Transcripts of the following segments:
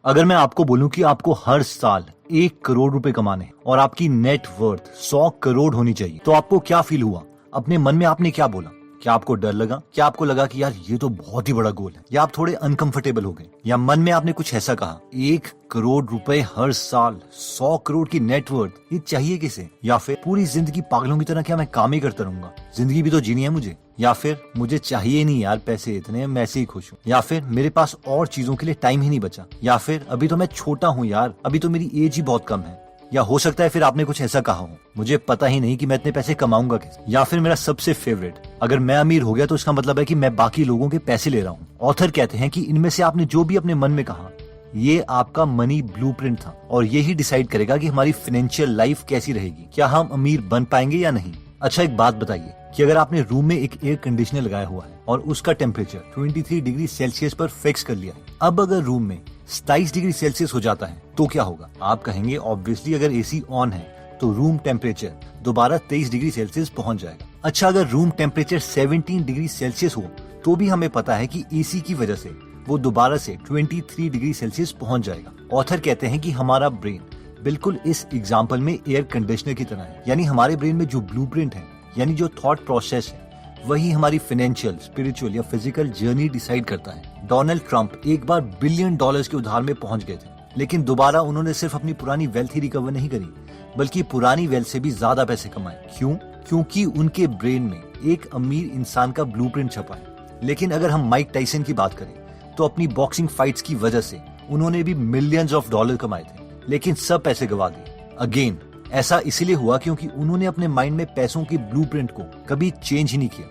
अगर मैं आपको बोलूं कि आपको हर साल 1 करोड़ रुपए कमाने और आपकी नेट वर्थ 100 करोड़ होनी चाहिए, तो आपको क्या फील हुआ? अपने मन में आपने क्या बोला? क्या आपको डर लगा? क्या आपको लगा कि यार ये तो बहुत ही बड़ा गोल है? या आप थोड़े अनकंफर्टेबल हो गए? या मन में आपने कुछ ऐसा कहा, 1 करोड़ रुपए हर साल, 100 करोड़ की नेटवर्थ, ये चाहिए किसे? या फिर पूरी जिंदगी पागलों की तरह क्या मैं काम ही करता रहूंगा? जिंदगी भी तो जीनी है मुझे। या फिर मुझे चाहिए नहीं यार पैसे इतने, मैं ऐसे ही खुश हूँ। या फिर मेरे पास और चीजों के लिए टाइम ही नहीं बचा। या फिर अभी तो मैं छोटा हूँ यार, अभी तो मेरी एज ही बहुत कम है। या हो सकता है फिर आपने कुछ ऐसा कहा हो, मुझे पता ही नहीं कि मैं इतने पैसे कमाऊंगा कैसे। या फिर मेरा सबसे फेवरेट, अगर मैं अमीर हो गया तो इसका मतलब है कि मैं बाकी लोगों के पैसे ले रहा हूँ। ऑथर कहते हैं कि इनमें से आपने जो भी अपने मन में कहा, ये आपका मनी ब्लूप्रिंट था और यही डिसाइड करेगा कि हमारी फाइनेंशियल लाइफ कैसी रहेगी। क्या हम अमीर बन पाएंगे या नहीं? अच्छा, एक बात बताइए कि अगर आपने रूम में एक एयर कंडीशनर लगाया हुआ है और उसका टेम्परेचर 23 डिग्री सेल्सियस पर फिक्स कर लिया है, अब अगर रूम में 27 डिग्री सेल्सियस हो जाता है तो क्या होगा? आप कहेंगे ऑब्वियसली अगर एसी ऑन है तो रूम टेम्परेचर दोबारा 23 डिग्री सेल्सियस पहुंच जाएगा। अच्छा, अगर रूम टेम्परेचर 17 डिग्री सेल्सियस हो तो भी हमें पता है कि एसी की वजह से वो दोबारा से 23 डिग्री सेल्सियस पहुंच जाएगा। ऑथर कहते हैं कि हमारा ब्रेन बिल्कुल इस एग्जाम्पल में एयर कंडीशनर की तरह है। यानी हमारे ब्रेन में जो ब्लूप्रिंट है, यानी जो थॉट प्रोसेस है, वही हमारी फाइनेंशियल, स्पिरिचुअल या फिजिकल जर्नी डिसाइड करता है। डोनाल्ड ट्रंप एक बार $1 बिलियन के उधार में पहुंच गए थे, लेकिन दोबारा उन्होंने सिर्फ अपनी पुरानी वेल्थ ही रिकवर नहीं करी, बल्कि पुरानी वेल्थ से भी ज्यादा पैसे कमाए। क्यों? क्योंकि उनके ब्रेन में एक अमीर इंसान का ब्लूप्रिंट छपा है। लेकिन अगर हम माइक टाइसन की बात करें तो अपनी बॉक्सिंग फाइट्स की वजह से उन्होंने भी मिलियंस ऑफ डॉलर कमाए थे, लेकिन सब पैसे गवा दिए। अगेन, ऐसा इसलिए हुआ क्योंकि उन्होंने अपने माइंड में पैसों के ब्लूप्रिंट को कभी चेंज ही नहीं किया।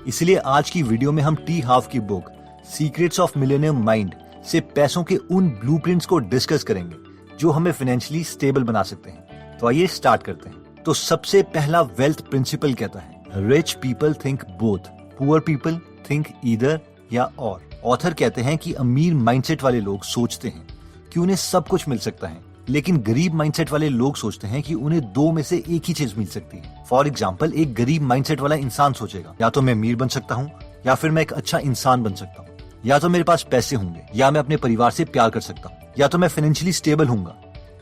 इसलिए आज की वीडियो में हम टी हाफ की book secrets of millionaire mind से पैसों के उन ब्लूप्रिंट्स को डिस्कस करेंगे जो हमें फाइनेंशियली स्टेबल बना सकते हैं। तो आइए स्टार्ट करते हैं। तो सबसे पहला वेल्थ प्रिंसिपल कहता है, rich people think both, poor people think either या और। ऑथर कहते हैं कि अमीर माइंडसेट वाले लोग सोचते हैं कि उन्हें सब कुछ मिल सकता है, लेकिन गरीब माइंडसेट वाले लोग सोचते हैं कि उन्हें दो में से एक ही चीज मिल सकती है। फॉर एग्जाम्पल, एक गरीब माइंडसेट वाला इंसान सोचेगा, या तो मैं अमीर बन सकता हूँ, या फिर मैं एक अच्छा इंसान बन सकता हूँ, या तो मेरे पास पैसे होंगे, या मैं अपने परिवार से प्यार कर सकता हूँ, या तो मैं फाइनेंशियली स्टेबल हूँगा,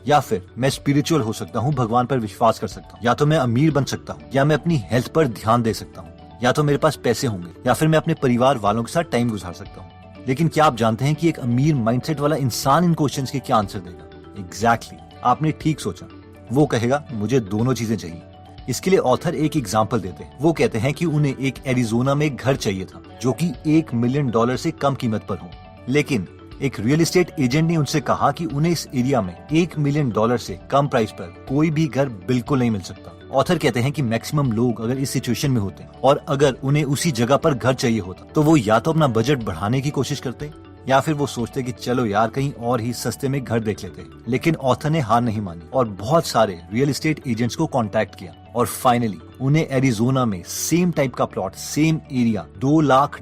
या फिर मैं स्पिरिचुअल हो सकता हूँ, भगवान पर विश्वास कर सकता हूँ, या तो मैं अमीर बन सकता हूँ, या मैं अपनी हेल्थ पर ध्यान दे सकता हूँ, या तो मेरे पास पैसे होंगे, या फिर मैं अपने परिवार वालों के साथ टाइम गुजार सकता हूँ। लेकिन क्या आप जानते हैं कि एक अमीर माइंडसेट वाला इंसान इन क्वेश्चंस के क्या आंसर देगा? एग्जैक्टली, आपने ठीक सोचा, वो कहेगा मुझे दोनों चीजें चाहिए। इसके लिए ऑथर एक एग्जांपल देते हैं। वो कहते हैं कि उन्हें एक एरिजोना में एक घर चाहिए था जो कि $1 मिलियन से कम कीमत पर हो, लेकिन एक रियल एस्टेट एजेंट ने उनसे कहा कि उन्हें इस एरिया में $1 मिलियन से कम प्राइस पर कोई भी घर बिल्कुल नहीं मिल सकता। ऑथर कहते हैं कि मैक्सिमम लोग अगर इस सिचुएशन में होते और अगर उन्हें उसी जगह पर घर चाहिए होता तो वो या तो अपना बजट बढ़ाने की कोशिश करते, या फिर वो सोचते कि चलो यार कहीं और ही सस्ते में घर देख लेते। लेकिन ऑथर ने हार नहीं मानी और बहुत सारे रियल एस्टेट एजेंट्स को कांटेक्ट किया और फाइनली उन्हें एरिजोना में सेम टाइप का प्लॉट, सेम एरिया, $2 लाख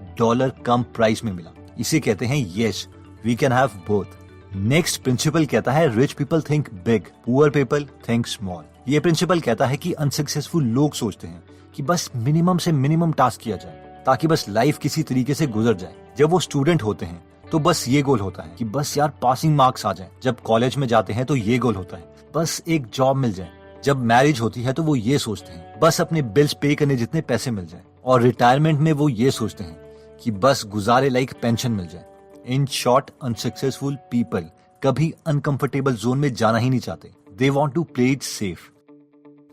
कम प्राइस में मिला। इसे कहते हैं yes, we can have both. Next principle कहता है, rich people think big, poor people think small. ये प्रिंसिपल कहता है कि अनसक्सेसफुल लोग सोचते हैं कि बस मिनिमम से मिनिमम टास्क किया जाए ताकि बस लाइफ किसी तरीके से गुजर जाए। जब वो स्टूडेंट होते हैं तो बस ये गोल होता है कि बस यार पासिंग मार्क्स आ जाए। जब कॉलेज में जाते हैं तो ये गोल होता है बस एक जॉब मिल जाए। जब मैरिज होती है तो वो ये सोचते हैं बस अपने बिल्स पे करने जितने पैसे मिल जाए। और रिटायरमेंट में वो ये सोचते हैं कि बस गुजारे लायक पेंशन मिल जाए। इन शॉर्ट, अनसक्सेसफुल पीपल कभी अनकंफर्टेबल जोन में जाना ही नहीं चाहते। They want to play it safe.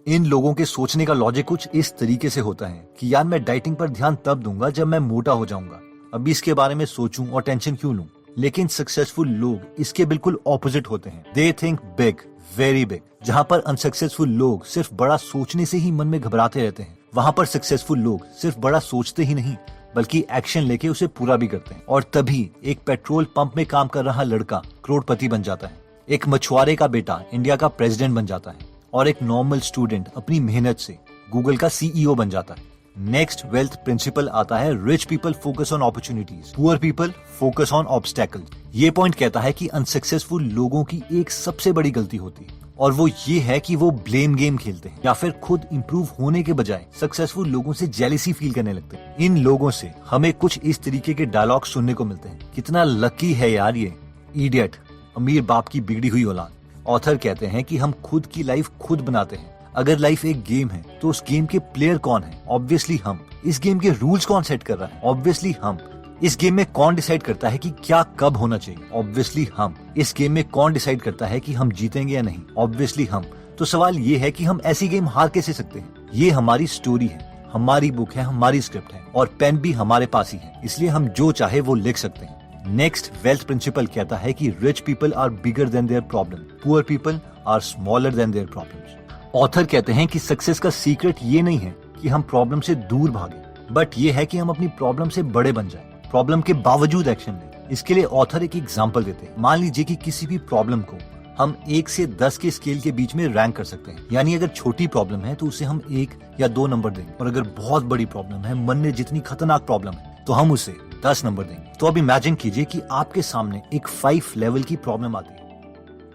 इन लोगों के सोचने का लॉजिक कुछ इस तरीके से होता है कि यार मैं डाइटिंग पर ध्यान तब दूंगा जब मैं मोटा हो जाऊंगा, अभी इसके बारे में सोचूं और टेंशन क्यों लूं। लेकिन सक्सेसफुल लोग इसके बिल्कुल ऑपोजिट होते हैं। They think big, very big. जहां पर अनसक्सेसफुल लोग सिर्फ बड़ा सोचने से ही मन में घबराते रहते हैं, वहां पर सक्सेसफुल लोग सिर्फ बड़ा सोचते ही नहीं बल्कि एक्शन लेके उसे पूरा भी करते हैं। और तभी एक पेट्रोल पंप में काम कर रहा लड़का करोड़पति बन जाता है, एक मछुआरे का बेटा इंडिया का प्रेसिडेंट बन जाता है, और एक नॉर्मल स्टूडेंट अपनी मेहनत से गूगल का CEO बन जाता है। नेक्स्ट वेल्थ प्रिंसिपल आता है, rich people focus on opportunities, poor people focus on obstacle. ये पॉइंट कहता है कि अनसक्सेसफुल लोगों की एक सबसे बड़ी गलती होती है और वो ये है कि वो ब्लेम गेम खेलते हैं या फिर खुद इंप्रूव होने के बजाय सक्सेसफुल लोगों से जेलिसी फील करने लगते हैं। इन लोगों से हमें कुछ इस तरीके के डायलॉग सुनने को मिलते हैं, कितना लकी है यार ये इडियट, अमीर बाप की बिगड़ी हुई औलाद। ऑथर कहते हैं कि हम खुद की लाइफ खुद बनाते हैं। अगर लाइफ एक गेम है तो उस गेम के प्लेयर कौन है? ऑब्वियसली हम। इस गेम के रूल्स कौन सेट कर रहा है? ऑब्वियसली हम। इस गेम में कौन डिसाइड करता है कि क्या कब होना चाहिए? ऑब्वियसली हम। इस गेम में कौन डिसाइड करता है कि हम जीतेंगे या नहीं? ऑब्वियसली हम। तो सवाल ये है कि हम ऐसी गेम हार कैसे सकते हैं? ये हमारी स्टोरी है, हमारी बुक है, हमारी स्क्रिप्ट है और पेन भी हमारे पास ही है, इसलिए हम जो चाहे वो लिख सकते हैं। नेक्स्ट वेल्थ प्रिंसिपल कहता है कि rich people are bigger than their problem, poor people are smaller than their problems. Author कहते हैं कि सक्सेस का सीक्रेट ये नहीं है कि हम प्रॉब्लम से दूर भागें, बट ये है कि हम अपनी प्रॉब्लम से बड़े बन जाएं, प्रॉब्लम के बावजूद एक्शन लें। इसके लिए ऑथर एक एग्जांपल देते हैं। मान लीजिए कि किसी भी प्रॉब्लम को हम 1 से 10 के स्केल के बीच में रैंक कर सकते हैं। यानी अगर छोटी प्रॉब्लम है तो उसे हम 1 या 2 नंबर देंगे, और अगर बहुत बड़ी प्रॉब्लम है, मन में जितनी खतरनाक प्रॉब्लम है, तो हम उसे 10 नंबर देंगे। तो अब इमेजिन कीजिए कि आपके सामने एक 5 लेवल की प्रॉब्लम आती है।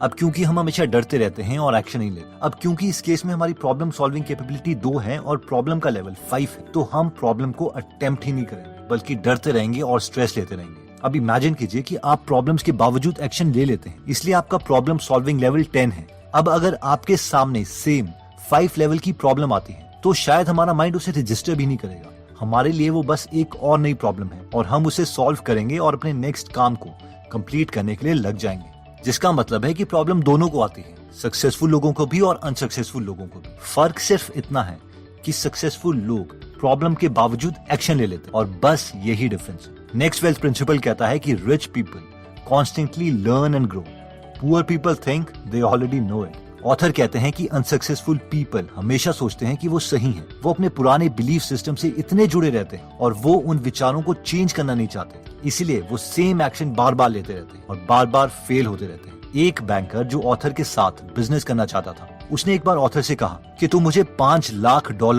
अब क्योंकि हम हमेशा डरते रहते हैं और एक्शन नहीं लेते, अब क्योंकि इस केस में हमारी प्रॉब्लम सॉल्विंग कैपेबिलिटी 2 है और प्रॉब्लम का लेवल 5 है, तो हम प्रॉब्लम को अटेम्प्ट ही नहीं करेंगे, बल्कि डरते रहेंगे और स्ट्रेस लेते रहेंगे। अब इमेजिन कीजिए कि आप प्रॉब्लम्स के बावजूद एक्शन ले लेते हैं, इसलिए आपका प्रॉब्लम सॉल्विंग लेवल 10 है। अब अगर आपके सामने सेम 5 लेवल की प्रॉब्लम आती है, तो शायद हमारा माइंड उसे रजिस्टर भी नहीं करेगा। हमारे लिए वो बस एक और नई प्रॉब्लम है और हम उसे सॉल्व करेंगे और अपने नेक्स्ट काम को कंप्लीट करने के लिए लग जाएंगे। जिसका मतलब है कि प्रॉब्लम दोनों को आती है, सक्सेसफुल लोगों को भी और अनसक्सेसफुल लोगों को भी। फर्क सिर्फ इतना है कि सक्सेसफुल लोग प्रॉब्लम के बावजूद एक्शन ले लेते हैं, और बस यही डिफरेंस है। नेक्स्ट वेल्थ प्रिंसिपल कहता है कि rich people constantly learn and grow, poor people think they already know it. Author कहते हैं कि अनसक्सेसफुल पीपल हमेशा सोचते हैं कि वो सही हैं। वो अपने पुराने बिलीफ सिस्टम से इतने जुड़े रहते हैं और वो उन विचारों को चेंज करना नहीं चाहते, इसीलिए वो सेम एक्शन बार बार लेते रहते हैं और बार बार फेल होते रहते हैं। एक बैंकर जो ऑथर के साथ बिजनेस करना चाहता था, उसने एक बार ऑथर से कहा कि तुम मुझे $5 लाख दो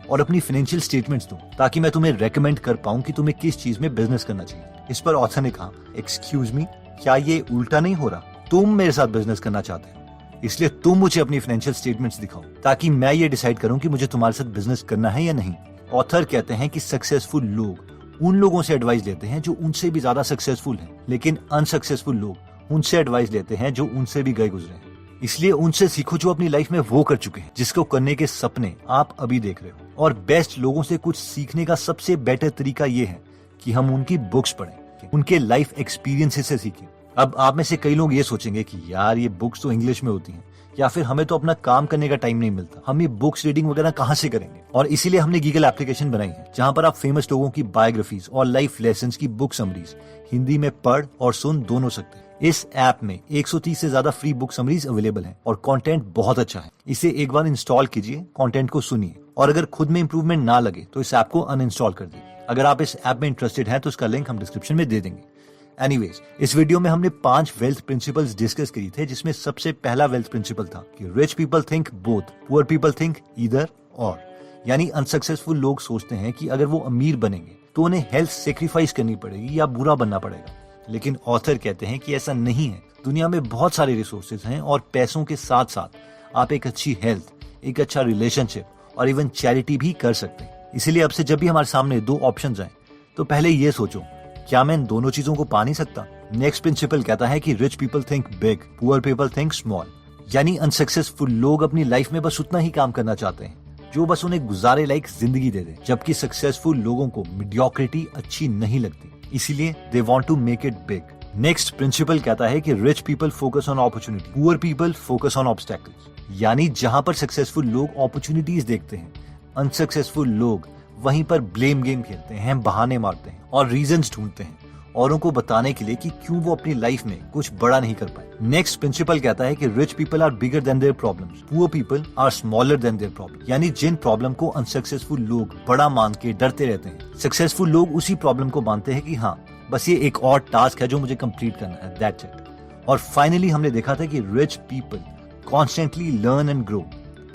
और अपनी फाइनेंशियल स्टेटमेंट्स दो, ताकि मैं तुम्हें रेकमेंड कर पाऊं कि तुम्हें किस चीज में बिजनेस करना चाहिए। इस पर ऑथर ने कहा, एक्सक्यूज मी, क्या ये उल्टा नहीं हो रहा? तुम मेरे साथ बिजनेस करना चाहते हो, इसलिए तुम मुझे अपनी फाइनेंशियल स्टेटमेंट्स दिखाओ, ताकि मैं ये डिसाइड करूं कि मुझे तुम्हारे साथ बिजनेस करना है या नहीं। ऑथर कहते हैं कि सक्सेसफुल लोग उन लोगों से एडवाइस लेते हैं जो उनसे भी ज्यादा सक्सेसफुल हैं, लेकिन अनसक्सेसफुल लोग उनसे एडवाइस लेते हैं जो उनसे भी गए गुजरे हैं। इसलिए उनसे सीखो जो अपनी लाइफ में वो कर चुके हैं, जिसको करने के सपने आप अभी देख रहे हो। और बेस्ट लोगों से कुछ सीखने का सबसे बेटर तरीका ये है कि हम उनकी बुक्स पढ़ें, उनके लाइफ एक्सपीरियंसेस से सीखें। अब आप में से कई लोग ये सोचेंगे कि यार ये बुक्स तो इंग्लिश में होती हैं, या फिर हमें तो अपना काम करने का टाइम नहीं मिलता, हम ये बुक्स रीडिंग वगैरह कहाँ से करेंगे? और इसीलिए हमने गीगल एप्लीकेशन बनाई है, जहाँ पर आप फेमस लोगों की बायोग्राफीज और लाइफ लेसन्स की बुक समरीज हिंदी में पढ़ और सुन दोनों सकते हैं। इस ऐप में 130 से ज्यादा फ्री बुक समरीज अवेलेबल हैं और कंटेंट बहुत अच्छा है। इसे एक बार इंस्टॉल कीजिए, कंटेंट को सुनिए, और अगर खुद में इंप्रूवमेंट ना लगे तो इस ऐप को अनइंस्टॉल कर दीजिए। अगर आप इस ऐप में इंटरेस्टेड हैं तो इसका लिंक हम डिस्क्रिप्शन में दे देंगे। एनीवेज, इस वीडियो में हमने 5 वेल्थ प्रिंसिपल्स डिस्कस किए थे, जिसमें सबसे पहला वेल्थ प्रिंसिपल था कि rich people think both, poor people think either और। यानी अनसक्सेसफुल लोग सोचते हैं कि अगर वो अमीर बनेंगे तो उन्हें हेल्थ सेक्रीफाइस करनी पड़ेगी या बुरा बनना पड़ेगा, लेकिन ऑथर कहते हैं कि ऐसा नहीं है। दुनिया में बहुत सारे रिसोर्सेज हैं और पैसों के साथ साथ आप एक अच्छी हेल्थ, एक अच्छा रिलेशनशिप और इवन चैरिटी भी कर सकते हैं। इसीलिए अब से जब भी हमारे सामने 2 ऑप्शंस आए तो पहले ये सोचो, क्या मैं इन दोनों चीजों को पा नहीं सकता? नेक्स्ट प्रिंसिपल कहता है कि rich people think big, poor people think small. यानी अनसक्सेसफुल लोग अपनी लाइफ में बस उतना ही काम करना चाहते हैं जो बस उन्हें गुजारे लायक जिंदगी दे दे, जबकि सक्सेसफुल लोगों को मीडियोक्रिटी अच्छी नहीं लगती, इसीलिए they want to make it big. Next principle कहता है कि rich people focus on opportunity, poor people focus on obstacles. यानी जहां पर सक्सेसफुल लोग अपॉर्चुनिटीज देखते हैं, अनसक्सेसफुल लोग वहीं पर ब्लेम गेम खेलते हैं, बहाने मारते हैं और रीजंस ढूंढते हैं औरों को बताने के लिए कि क्यों वो अपनी लाइफ में कुछ बड़ा नहीं कर पाए। नेक्स्ट प्रिंसिपल कहता है कि rich people are bigger than their problems, poor people are smaller than their problem. यानी जिन प्रॉब्लम को अनसक्सेसफुल लोग बड़ा मान के डरते रहते हैं, सक्सेसफुल लोग उसी प्रॉब्लम को मानते हैं कि हाँ बस ये एक और टास्क है जो मुझे कंप्लीट करना है, दैट्स इट। और फाइनली हमने देखा था कि rich people constantly learn and grow,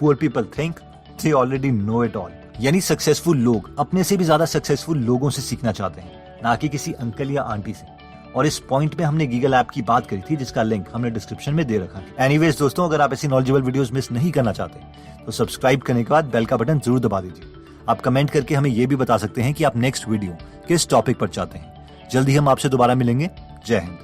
poor people think they already know it all. यानी सक्सेसफुल लोग अपने से भी ज्यादा सक्सेसफुल लोगों से सीखना चाहते हैं, ना कि किसी अंकल या आंटी से। और इस पॉइंट पे हमने गीगल ऐप की बात करी थी, जिसका लिंक हमने डिस्क्रिप्शन में दे रखा है। एनीवेज दोस्तों, अगर आप ऐसी नॉलेजेबल वीडियोस मिस नहीं करना चाहते तो सब्सक्राइब करने के बाद बेल का बटन जरूर दबा दीजिए। आप कमेंट करके हमें ये भी बता सकते हैं कि आप नेक्स्ट वीडियो किस टॉपिक पर चाहते हैं। जल्दी हम आपसे दोबारा मिलेंगे। जय हिंद।